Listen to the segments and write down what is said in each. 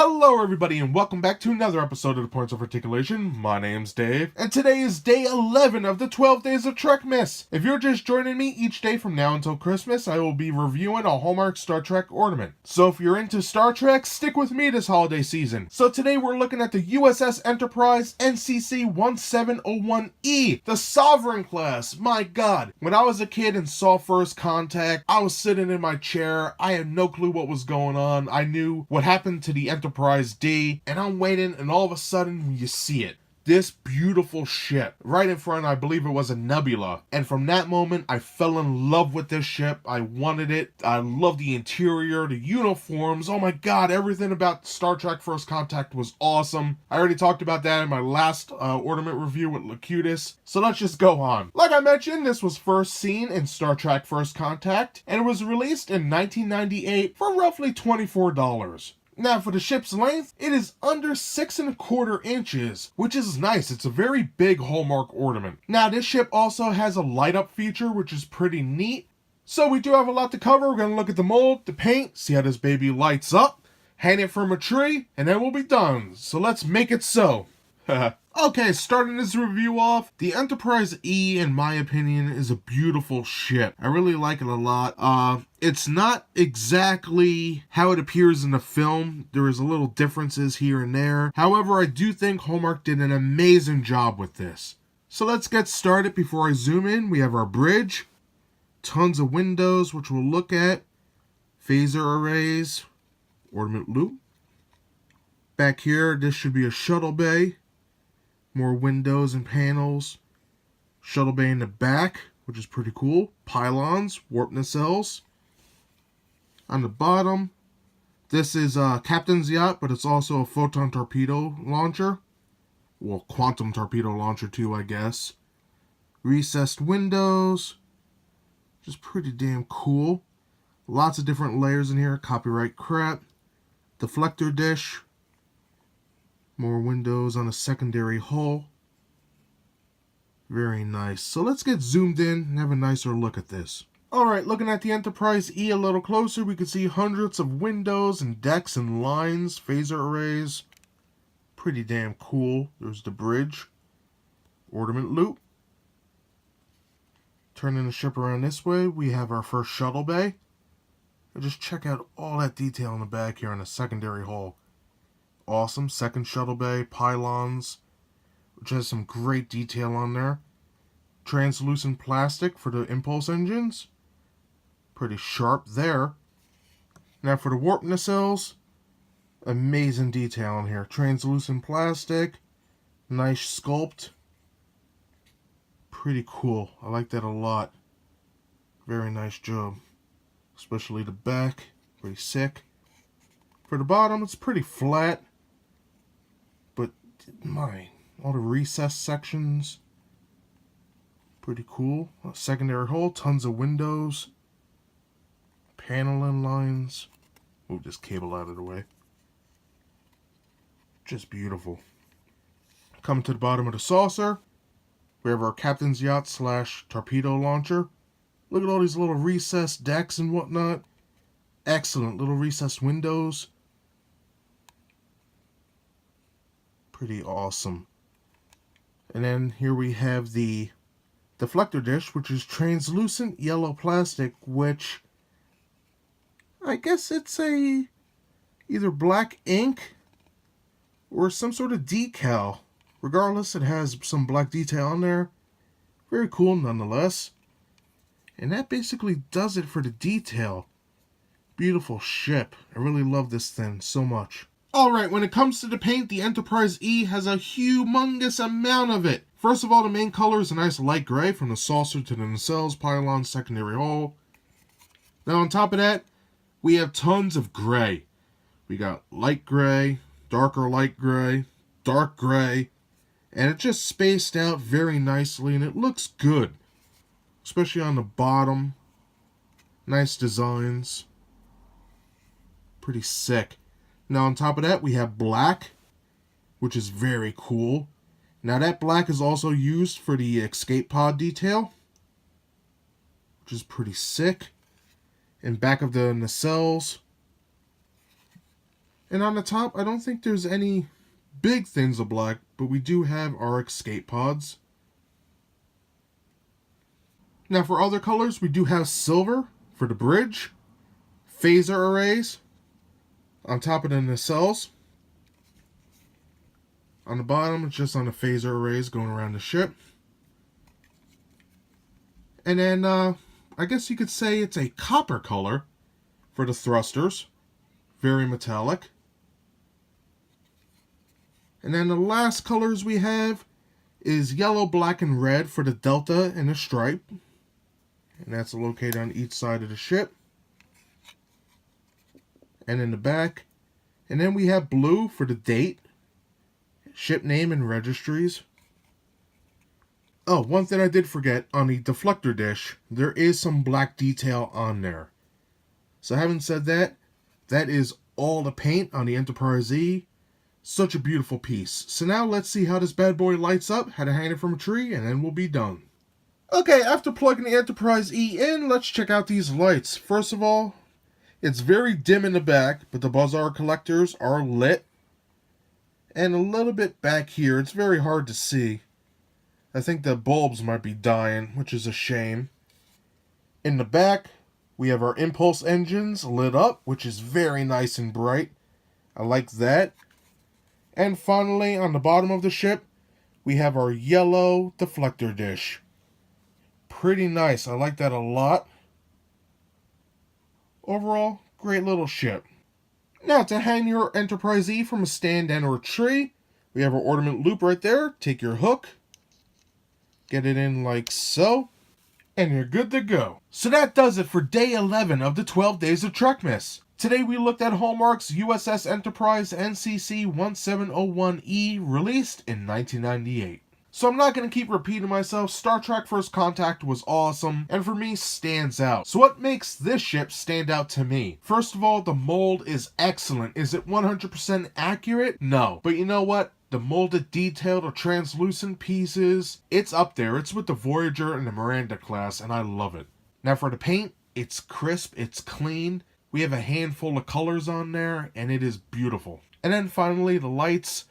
Hello everybody and welcome back to another episode of the Points of Articulation. My name's Dave, and today is day 11 of the 12 Days of Trekmas. If you're just joining me, each day from now until Christmas, I will be reviewing a Hallmark Star Trek Ornament. So if you're into Star Trek, stick with me this holiday season. So today we're looking at the U.S.S. Enterprise NCC-1701-E, the Sovereign class. My god, when I was a kid and saw First Contact, I was sitting in my chair. I had no clue what was going on. I knew what happened to the Enterprise D, and I'm waiting, and all of a sudden you see it. This beautiful ship. Right in front, I believe it was a nebula. And from that moment, I fell in love with this ship. I wanted it. I love the interior, the uniforms. Oh my god, everything about Star Trek First Contact was awesome. I already talked about that in my last Ornament review with Locutus. So let's just go on. Like I mentioned, this was first seen in Star Trek First Contact, and it was released in 1998 for roughly $24. Now, for the ship's length, it is under 6¼ inches, which is nice. It's a very big Hallmark ornament. Now, this ship also has a light-up feature, which is pretty neat. So we do have a lot to cover. We're going to look at the mold, the paint, see how this baby lights up, hang it from a tree, and then we'll be done. So let's make it so. Okay, starting this review off, the Enterprise E, in my opinion, is a beautiful ship. I really like it a lot. It's not exactly how it appears in the film. There is a little differences here and there. However, I do think Hallmark did an amazing job with this. So let's get started. Before I zoom in, we have our bridge. Tons of windows, which we'll look at. Phaser arrays. Ornament loop. Back here, this should be a shuttle bay. More windows and panels. Shuttle bay in the back, which is pretty cool. Pylons, warp nacelles. On the bottom, this is Captain's yacht, but it's also a photon torpedo launcher. Well, quantum torpedo launcher too, I guess. Recessed windows, which is pretty damn cool. Lots of different layers in here. Copyright crap. Deflector dish. More windows on a secondary hull. Very nice. So let's get zoomed in and have a nicer look at this. Alright, looking at the Enterprise E a little closer, we can see hundreds of windows and decks and lines, phaser arrays. Pretty damn cool. There's the bridge. Ornament loop. Turning the ship around this way, we have our first shuttle bay. And just check out all that detail in the back here on the secondary hull. Awesome. Second shuttle bay, pylons, which has some great detail on there. Translucent plastic for the impulse engines. Pretty sharp there. Now for the warp nacelles, amazing detail on here. Translucent plastic, nice sculpt. Pretty cool. I like that a lot. Very nice job. Especially the back, pretty sick. For the bottom, it's pretty flat. But, all the recessed sections, pretty cool. A secondary hull, tons of windows. Paneling lines. Move this cable out of the way. Just beautiful. Coming to the bottom of the saucer, we have our Captain's yacht / torpedo launcher. Look at all these little recessed decks and whatnot. Excellent little recessed windows. Pretty awesome. And then here we have the deflector dish, which is translucent yellow plastic, which I guess it's either black ink or some sort of decal. Regardless, it has some black detail on there. Very cool nonetheless. And that basically does it for the detail. Beautiful ship. I really love this thing so much. Alright, when it comes to the paint, the Enterprise E has a humongous amount of it. First of all, the main color is a nice light gray from the saucer to the nacelles, pylons, secondary hull. Now on top of that, we have tons of gray. We got light gray, darker light gray, dark gray, and it just spaced out very nicely and it looks good. Especially on the bottom. Nice designs. Pretty sick. Now on top of that, we have black, which is very cool. Now that black is also used for the escape pod detail, which is pretty sick. And back of the nacelles, And on the top, I don't think there's any big things of black, but we do have our escape pods. Now for other colors, we do have silver for the bridge, phaser arrays on top of the nacelles. On the bottom, it's just on the phaser arrays going around the ship. And then, I guess you could say it's a copper color for the thrusters. Very metallic. And then the last colors we have is yellow, black, and red for the delta and the stripe. And that's located on each side of the ship. And in the back. And then we have blue for the date, ship name, and registries. Oh, one thing I did forget, on the deflector dish, there is some black detail on there. So having said that, that is all the paint on the Enterprise E. Such a beautiful piece. So now let's see how this bad boy lights up, how to hang it from a tree, and then we'll be done. Okay, after plugging the Enterprise E in, let's check out these lights. First of all, it's very dim in the back, but the buzzer collectors are lit. And a little bit back here, it's very hard to see. I think the bulbs might be dying, which is a shame. In the back, we have our impulse engines lit up, which is very nice and bright. I like that. And finally, on the bottom of the ship, we have our yellow deflector dish. Pretty nice. I like that a lot. Overall, great little ship. Now, to hang your Enterprise E from a stand and or tree, we have our ornament loop right there. Take your hook, get it in like so, and you're good to go. So that does it for day 11 of the 12 days of Trekmas. Today we looked at Hallmark's U.S.S. Enterprise NCC-1701-E, released in 1998. So I'm not going to keep repeating myself. Star Trek First Contact was awesome, and for me, stands out. So what makes this ship stand out to me? First of all, the mold is excellent. Is it 100% accurate? No. But you know what? The molded detail, the translucent pieces, it's up there. It's with the Voyager and the Miranda class, and I love it. Now for the paint, it's crisp, it's clean. We have a handful of colors on there, and it is beautiful. And then finally, the lights.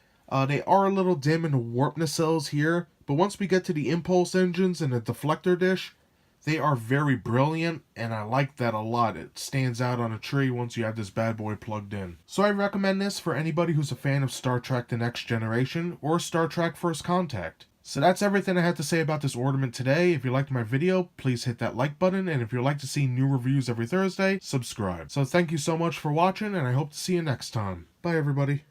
They are a little dim in the warp nacelles here, but once we get to the impulse engines and the deflector dish, they are very brilliant, and I like that a lot. It stands out on a tree once you have this bad boy plugged in. So I recommend this for anybody who's a fan of Star Trek The Next Generation or Star Trek First Contact. So that's everything I had to say about this ornament today. If you liked my video, please hit that like button, and if you'd like to see new reviews every Thursday, subscribe. So thank you so much for watching, and I hope to see you next time. Bye everybody.